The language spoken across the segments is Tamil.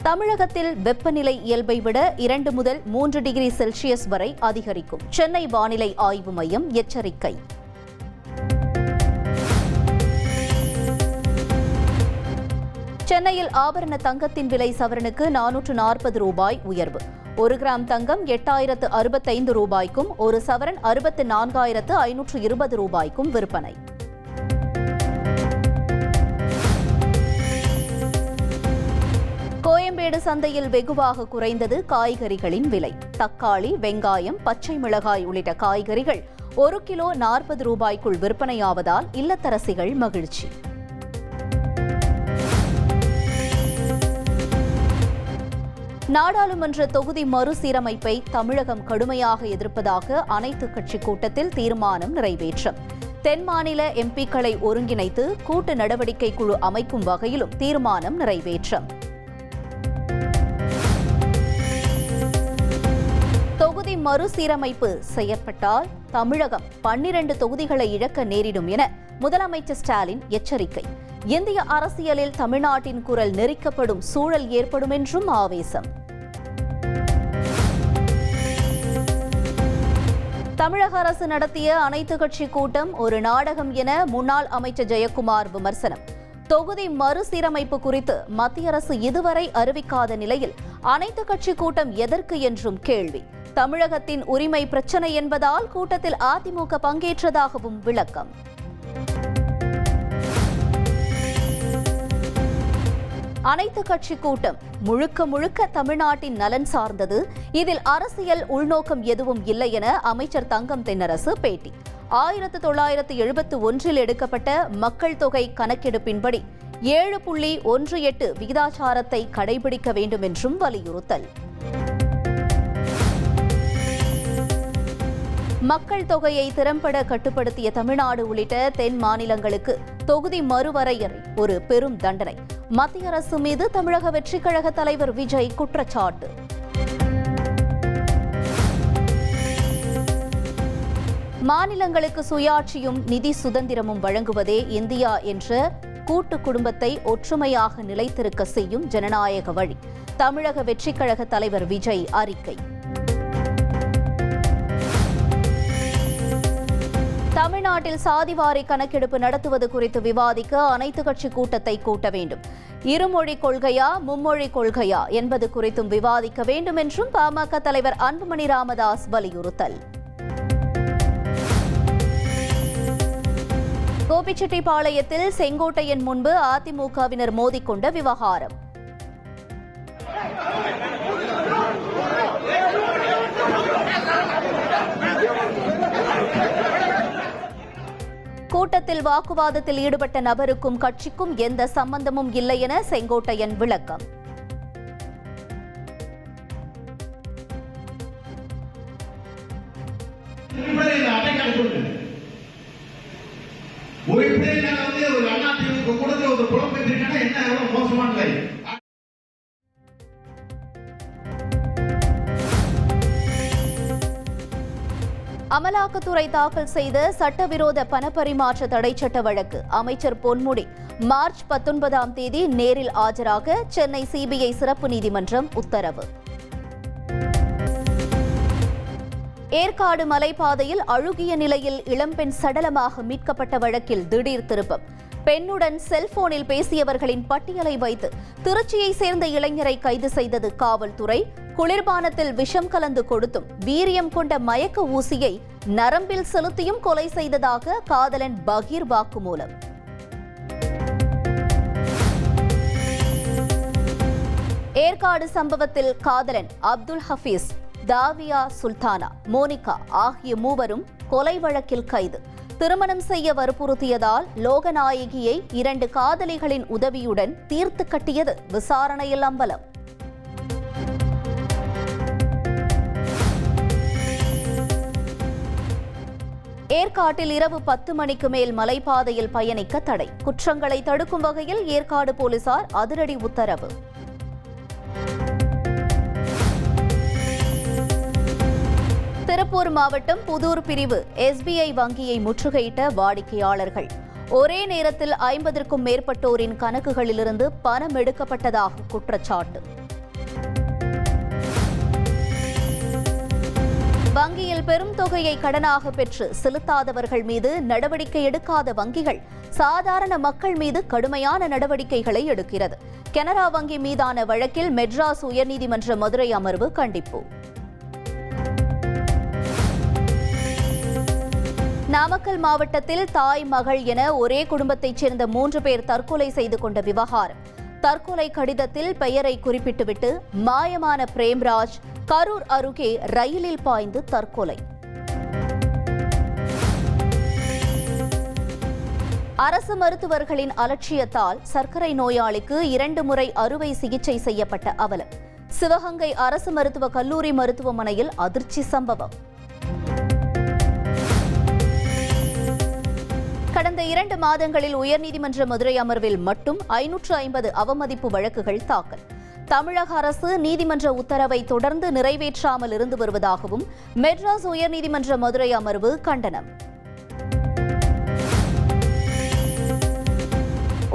தமிழகத்தில் வெப்பநிலை இயல்பை விட 2 முதல் 3 டிகிரி செல்சியஸ் வரை அதிகரிக்கும். சென்னை வானிலை ஆய்வு மையம் எச்சரிக்கை. சென்னையில் ஆபரண தங்கத்தின் விலை சவரனுக்கு 440 ரூபாய் உயர்வு. 1 கிராம் தங்கம் 8065 ரூபாய்க்கும், ஒரு சவரன் 64,520 ரூபாய்க்கும் விற்பனை. கோயம்பேடு சந்தையில் வெகுவாக குறைந்தது காய்கறிகளின் விலை. தக்காளி, வெங்காயம், பச்சை மிளகாய் உள்ளிட்ட காய்கறிகள் 1 கிலோ 40 ரூபாய்க்குள் விற்பனையாவதால் இல்லத்தரசிகள் மகிழ்ச்சி. நாடாளுமன்ற தொகுதி மறுசீரமைப்பை தமிழகம் கடுமையாக எதிர்ப்பதாக அனைத்துக் கட்சி கூட்டத்தில் தீர்மானம் நிறைவேற்றம். தென் மாநில எம்பிக்களை ஒருங்கிணைத்து கூட்டு நடவடிக்கை குழு அமைக்கும் வகையிலும் தீர்மானம் நிறைவேற்றம். தொகுதி மறுசீரமைப்பு செய்யப்பட்டால் தமிழகம் 12 தொகுதிகளை இழக்க நேரிடும் என முதலமைச்சர் ஸ்டாலின் எச்சரிக்கை. இந்திய அரசியலில் தமிழ்நாட்டின் குரல் நெரிக்கப்படும் சூழல் ஏற்படும் என்றும் ஆவேசம். தமிழக அரசு நடத்திய அனைத்துக் கட்சி கூட்டம் ஒரு நாடகம் என முன்னாள் அமைச்சர் ஜெயக்குமார் விமர்சனம். தொகுதி மறுசீரமைப்பு குறித்து மத்திய அரசு இதுவரை அறிவிக்காத நிலையில் அனைத்துக் கட்சி கூட்டம் எதற்கு என்றும் கேள்வி. தமிழகத்தின் உரிமை பிரச்சனை என்பதால் கூட்டத்தில் அதிமுக பங்கேற்றதாகவும் விளக்கம். அனைத்துக் கட்சி கூட்டம் முழுக்க முழுக்க தமிழ்நாட்டின் நலன் சார்ந்தது. இதில் அரசியல் உள்நோக்கம் எதுவும் இல்லை என அமைச்சர் தங்கம் தென்னரசு பேட்டி. 1971 எடுக்கப்பட்ட மக்கள் தொகை கணக்கெடுப்பின்படி 7.18 விகிதாச்சாரத்தை கடைபிடிக்க வேண்டும் என்றும் வலியுறுத்தல். மக்கள் தொகையை திறம்பட கட்டுப்படுத்திய தமிழ்நாடு உள்ளிட்ட தென் மாநிலங்களுக்கு தொகுதி மறுவரையறை ஒரு பெரும் தண்டனை. மத்திய அரசு மீது தமிழக வெற்றிக் கழக தலைவர் விஜய் குற்றச்சாட்டு. மாநிலங்களுக்கு சுயாட்சியும் நிதி சுதந்திரமும் வழங்குவதே இந்தியா என்ற கூட்டு குடும்பத்தை ஒற்றுமையாக நிலைத்திருக்க செய்யும் ஜனநாயக வழி. தமிழக வெற்றிக் கழக தலைவர் விஜய் அறிக்கை. தமிழ்நாட்டில் சாதிவாரி கணக்கெடுப்பு நடத்துவது குறித்து விவாதிக்க அனைத்துக் கட்சி கூட்டத்தை கூட்ட வேண்டும். இருமொழி கொள்கையா மும்மொழி கொள்கையா என்பது குறித்தும் விவாதிக்க வேண்டும் என்றும் பாமக தலைவர் அன்புமணி ராமதாஸ் வலியுறுத்தல். கோபிச்செட்டிப்பாளையத்தில் செங்கோட்டையன் முன்பு அதிமுகவினர் மோதிக்கொண்ட விவகாரம். கூட்டத்தில் வாக்குவாதத்தில் ஈடுபட்ட நபருக்கும் கட்சிக்கும் எந்த சம்பந்தமும் இல்லை என செங்கோட்டையன் விளக்கம். அமலாக்கத்துறை தாக்கல் செய்த சட்டவிரோத பணப்பரிமாற்ற தடை சட்ட வழக்கு. அமைச்சர் பொன்முடி மார்ச் 19ஆம் தேதி நேரில் ஆஜராக சென்னை சிபிஐ சிறப்பு நீதிமன்றம் உத்தரவு. ஏற்காடு மலைப்பாதையில் அழுகிய நிலையில் இளம்பெண் சடலமாக மீட்கப்பட்ட வழக்கில் திடீர் திருப்பம். பெண்ணுடன் செல்போனில் பேசியவர்களின் பட்டியலை வைத்து திருச்சியை சேர்ந்த இளைஞரை கைது செய்தது காவல்துறை. குளிர்பானத்தில் விஷம் கலந்து கொடுத்தும் வீரியம் கொண்ட மயக்க ஊசியை நரம்பில் செலுத்தியும் கொலை செய்ததாக காதலன் பகீர் வாக்குமூலம். ஏற்காடு சம்பவத்தில் காதலன் அப்துல் ஹபீஸ், தாவியா சுல்தானா, மோனிகா ஆகிய மூவரும் கொலை வழக்கில் கைது. திருமணம் செய்ய வற்புறுத்தியதால் லோகநாயகியை 2 காதலிகளின் உதவியுடன் தீர்த்து கட்டியது விசாரணையில் அம்பலம். ஏற்காட்டில் இரவு 10 மணிக்கு மேல் மலைப்பாதையில் பயணிக்க தடை. குற்றங்களை தடுக்கும் வகையில் ஏற்காடு போலீசார் அதிரடி உத்தரவு. திருப்பூர் மாவட்டம் புதூர் பிரிவு SBI வங்கியை முற்றுகையிட்ட வாடிக்கையாளர்கள். ஒரே நேரத்தில் 50க்கும் மேற்பட்டோரின் கணக்குகளிலிருந்து பணம் எடுக்கப்பட்டதாக குற்றச்சாட்டு. வங்கியில் பெரும் தொகையை கடனாக பெற்று செலுத்தாதவர்கள் மீது நடவடிக்கை எடுக்காத வங்கிகள் சாதாரண மக்கள் மீது கடுமையான நடவடிக்கைகளை எடுக்கிறது. கனரா வங்கி மீதான வழக்கில் மெட்ராஸ் உயர்நீதிமன்ற மதுரை அமர்வு கண்டிப்பு. நாமக்கல் மாவட்டத்தில் தாய் மகள் என ஒரே குடும்பத்தைச் சேர்ந்த 3 பேர் தற்கொலை செய்து கொண்ட விவகாரம். தற்கொலை கடிதத்தில் பெயரை குறிப்பிட்டுவிட்டு மாயமான பிரேம்ராஜ் கரூர் அருகே ரயிலில் பாய்ந்து தற்கொலை. அரசு மருத்துவர்களின் அலட்சியத்தால் சர்க்கரை நோயாளிக்கு 2 முறை அறுவை சிகிச்சை செய்யப்பட்ட அவலம். சிவகங்கை அரசு மருத்துவக் கல்லூரி மருத்துவமனையில் அதிர்ச்சி சம்பவம். கடந்த 2 மாதங்களில் உயர்நீதிமன்ற மதுரை அமர்வில் மட்டும் 550 அவமதிப்பு வழக்குகள் தாக்கல். தமிழக அரசு நீதிமன்ற உத்தரவை தொடர்ந்து நிறைவேற்றாமல் இருந்து வருவதாகவும் மெட்ராஸ் உயர்நீதிமன்ற மதுரை அமர்வு கண்டனம்.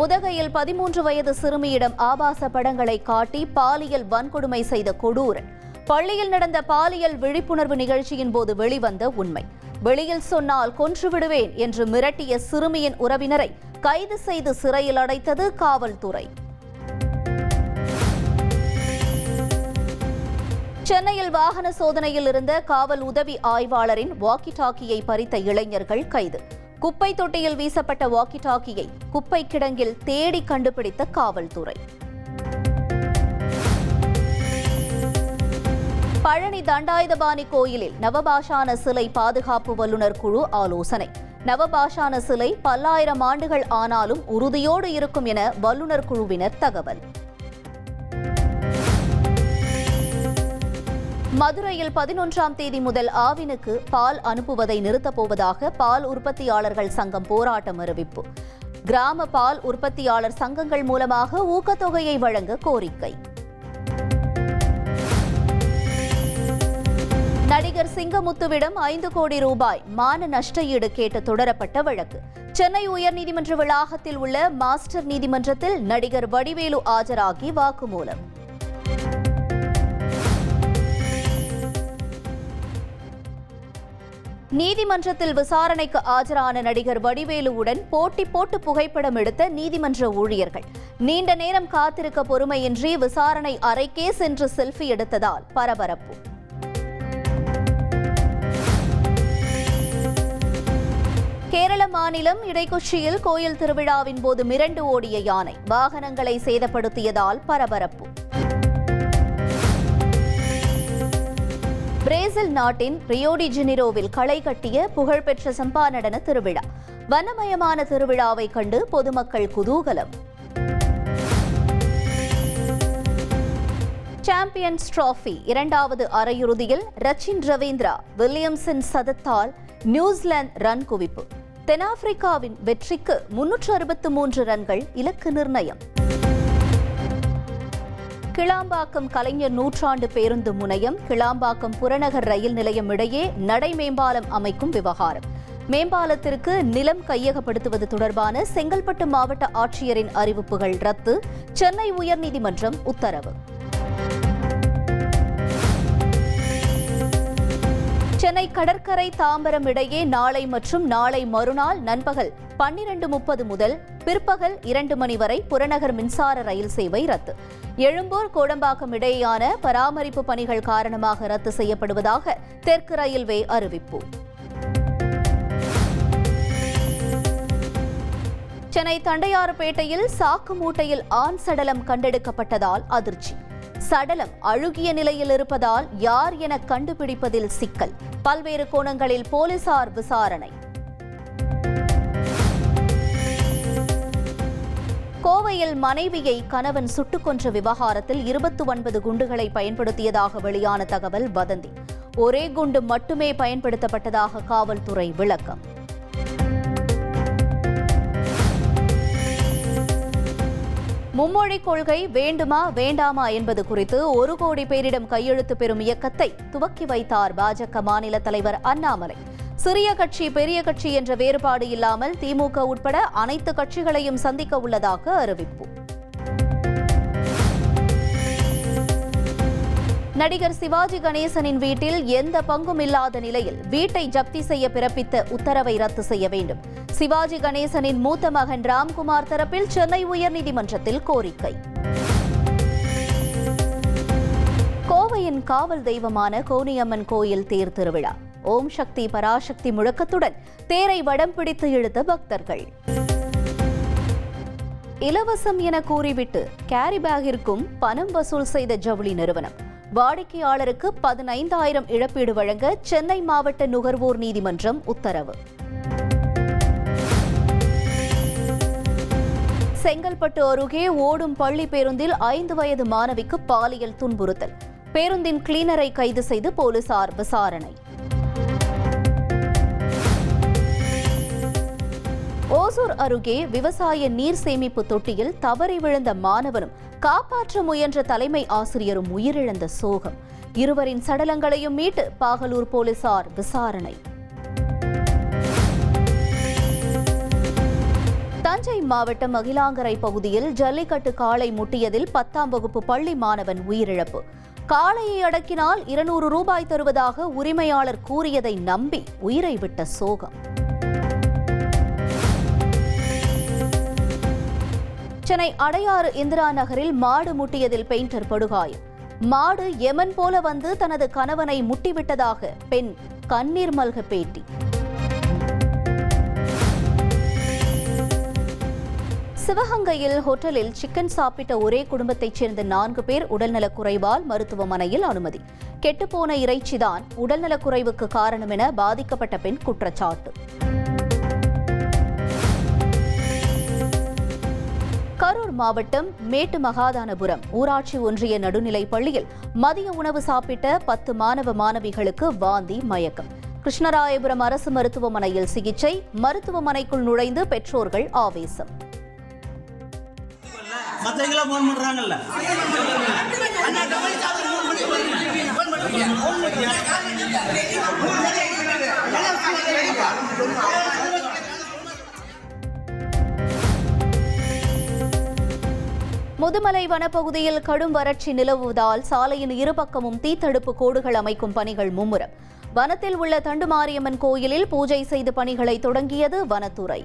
உதகையில் 13 வயது சிறுமியிடம் ஆபாச படங்களை காட்டி பாலியல் வன்கொடுமை செய்த கொடூரன். பள்ளியில் நடந்த பாலியல் விழிப்புணர்வு நிகழ்ச்சியின் போது வெளிவந்த உண்மை. வெளியில் சொன்னால் கொன்று விடுவேன் என்று மிரட்டிய சிறுமியின் உறவினரை கைது செய்து சிறையில் அடைத்தது காவல்துறை. சென்னையில் வாகன சோதனையில் இருந்த காவல் உதவி ஆய்வாளரின் வாக்கி டாக்கியை பறித்த இளைஞர்கள் கைது. குப்பை தொட்டியில் வீசப்பட்ட வாக்கி டாக்கியை குப்பை கிடங்கில் தேடி கண்டுபிடித்த காவல்துறை. பழனி தண்டாயுதபாணி கோயிலில் நவபாஷான சிலை பாதுகாப்பு வல்லுநர் குழு ஆலோசனை. நவபாஷான சிலை பல்லாயிரம் ஆண்டுகள் ஆனாலும் உறுதியோடு இருக்கும் என வல்லுநர் குழுவினர் தகவல். மதுரையில் 11ஆம் தேதி முதல் ஆவினுக்கு பால் அனுப்புவதை நிறுத்தப் போவதாக பால் உற்பத்தியாளர்கள் சங்கம் போராட்டம் அறிவிப்பு. கிராம பால் உற்பத்தியாளர் சங்கங்கள் மூலமாக ஊக்கத்தொகையை வழங்க கோரிக்கை. நடிகர் சிங்கமுத்துவிடம் 5 கோடி ரூபாய் மான நஷ்ட ஈடு கேட்டு தொடரப்பட்ட வழக்கு. சென்னை உயர்நீதிமன்ற வளாகத்தில் உள்ள மாஸ்டர் நீதிமன்றத்தில் நடிகர் வடிவேலு ஆஜராகி வாக்குமூலம். நீதிமன்றத்தில் விசாரணைக்கு ஆஜரான நடிகர் வடிவேலுவுடன் போட்டி போட்டு புகைப்படம் எடுத்த நீதிமன்ற ஊழியர்கள். நீண்ட நேரம் காத்திருக்க பொறுமையின்றி விசாரணை அறைக்கே சென்று செல்ஃபி எடுத்ததால் பரபரப்பு. கேரள மாநிலம் இடைக்குச்சியில் கோயில் திருவிழாவின் போது மிரண்டு ஓடிய யானை வாகனங்களை சேதப்படுத்தியதால் பரபரப்பு. பிரேசில் நாட்டின் ரியோ டி ஜெனிரோவில் களை கட்டிய புகழ்பெற்ற சம்பா நடன திருவிழா. வண்ணமயமான திருவிழாவை கண்டு பொதுமக்கள் குதூகலம். சாம்பியன்ஸ் டிராபி 2வது அரையிறுதியில் ரச்சின் ரவீந்திரா வில்லியம்சன் சதத்தால் நியூசிலாந்து ரன் குவிப்பு. தென்னாப்பிரிக்காவின் வெற்றிக்கு 363 ரன்கள் இலக்கு நிர்ணயம். கிளாம்பாக்கம் கலைஞர் நூற்றாண்டு பேருந்து முனையம் கிளாம்பாக்கம் புறநகர் ரயில் நிலையம் இடையே நடை மேம்பாலம் அமைக்கும் விவகாரம். மேம்பாலத்திற்கு நிலம் கையகப்படுத்துவது தொடர்பான செங்கல்பட்டு மாவட்ட ஆட்சியரின் அறிவிப்புகள் ரத்து. சென்னை உயர்நீதிமன்றம் உத்தரவு. சென்னை கடற்கரை தாம்பரம் இடையே நாளை மற்றும் நாளை மறுநாள் நண்பகல் 12:30 முதல் பிற்பகல் 2 மணி வரை புறநகர் மின்சார ரயில் சேவை ரத்து. எழும்பூர் கோடம்பாக்கம் இடையேயான பராமரிப்பு பணிகள் காரணமாக ரத்து செய்யப்படுவதாக தெற்கு ரயில்வே அறிவிப்பு. சென்னை தண்டையாறுபேட்டையில் சாக்கு மூட்டையில் ஆண் சடலம் கண்டெடுக்கப்பட்டதால் அதிர்ச்சி. சடலம் அழுகிய நிலையில் இருப்பதால் யார் என கண்டுபிடிப்பதில் சிக்கல். பல்வேறு கோணங்களில் போலீசார் விசாரணை. கோவையில் மனைவியை கணவன் சுட்டுக் கொன்ற விவகாரத்தில் 29 குண்டுகளை பயன்படுத்தியதாக வெளியான தகவல் வதந்தி. ஒரே குண்டு மட்டுமே பயன்படுத்தப்பட்டதாக காவல்துறை விளக்கம். மும்மொழி கொள்கை வேண்டுமா வேண்டாமா என்பது குறித்து 1 கோடி பேரிடம் கையெழுத்து பெறும் இயக்கத்தை துவக்கி வைத்தார் பாஜக மாநில தலைவர் அண்ணாமலை. சிறிய கட்சி பெரிய கட்சி என்ற வேறுபாடு இல்லாமல் திமுக உட்பட அனைத்து கட்சிகளையும் சந்திக்க உள்ளதாக அறிவிப்பு. நடிகர் சிவாஜி கணேசனின் வீட்டில் எந்த பங்கும் இல்லாத நிலையில் வீட்டை ஜப்தி செய்ய பிறப்பித்த உத்தரவை ரத்து செய்ய வேண்டும். சிவாஜி கணேசனின் மூத்த மகன் ராம்குமார் தரப்பில் சென்னை உயர்நீதிமன்றத்தில் கோரிக்கை. கோவையின் காவல் தெய்வமான கோனியம்மன் கோயில் தேர் திருவிழா. ஓம் சக்தி பராசக்தி முழக்கத்துடன் தேரை வடம் பிடித்து இழுத்த பக்தர்கள். இலவசம் என கூறிவிட்டு கேரி பேக்கிற்கும் பணம் வசூல் செய்த ஜவுளி நிறுவனம். வாடிக்கையாளருக்கு 15,000 இழப்பீடு வழங்க சென்னை மாவட்ட நுகர்வோர் நீதிமன்றம் உத்தரவு. செங்கல்பட்டு அருகே ஓடும் பள்ளி பேருந்தில் 5 வயது மாணவிக்கு பாலியல் துன்புறுத்தல். பேருந்தின் கிளீனரை கைது செய்து போலீசார் விசாரணை. ஓசூர் அருகே விவசாய நீர் சேமிப்பு தொட்டியில் தவறி விழுந்த மாணவனும் காப்பாற்ற முயன்ற தலைமை ஆசிரியரும் உயிரிழந்த சோகம். இருவரின் சடலங்களையும் மீட்டு பாகலூர் போலீசார் விசாரணை. தஞ்சை மாவட்டம் அகிலாங்கரை பகுதியில் ஜல்லிக்கட்டு காளை முட்டியதில் 10ஆம் வகுப்பு பள்ளி மாணவன் உயிரிழப்பு. காளையை அடக்கினால் 200 ரூபாய் தருவதாக உரிமையாளர் கூறியதை நம்பி உயிரை விட்ட சோகம். சென்னை அடையாறு இந்திரா நகரில் மாடு முட்டியதில் பெயிண்டர் படுகாயம். மாடு யமன் போல வந்து தனது கணவனை முட்டிவிட்டதாக பெண் கண்ணீர் மல்க பேட்டி. சிவகங்கையில் ஹோட்டலில் சிக்கன் சாப்பிட்ட ஒரே குடும்பத்தைச் சேர்ந்த 4 பேர் உடல்நலக்குறைவால் மருத்துவமனையில் அனுமதி. கெட்டுப்போன இறைச்சிதான் உடல்நலக்குறைவுக்கு காரணம் என பாதிக்கப்பட்ட பெண் குற்றச்சாட்டு. கரூர் மாவட்டம் மேட்டு மகாதானபுரம் ஊராட்சி ஒன்றிய நடுநிலைப் பள்ளியில் மதிய உணவு சாப்பிட்ட 10 மாணவ மாணவிகளுக்கு வாந்தி மயக்கம். கிருஷ்ணராயபுரம் அரசு மருத்துவமனையில் சிகிச்சை. மருத்துவமனைக்குள் நுழைந்து பெற்றோர்கள் ஆவேசம். முதுமலை வனப்பகுதியில் கடும் வறட்சி நிலவுவதால் சாலையின் இருபக்கமும் தீத்தடுப்பு கோடுகள் அமைக்கும் பணிகள் மும்முரம். வனத்தில் உள்ள தண்டுமாரியம்மன் கோயிலில் பூஜை செய்து பணிகளை தொடங்கியது வனத்துறை.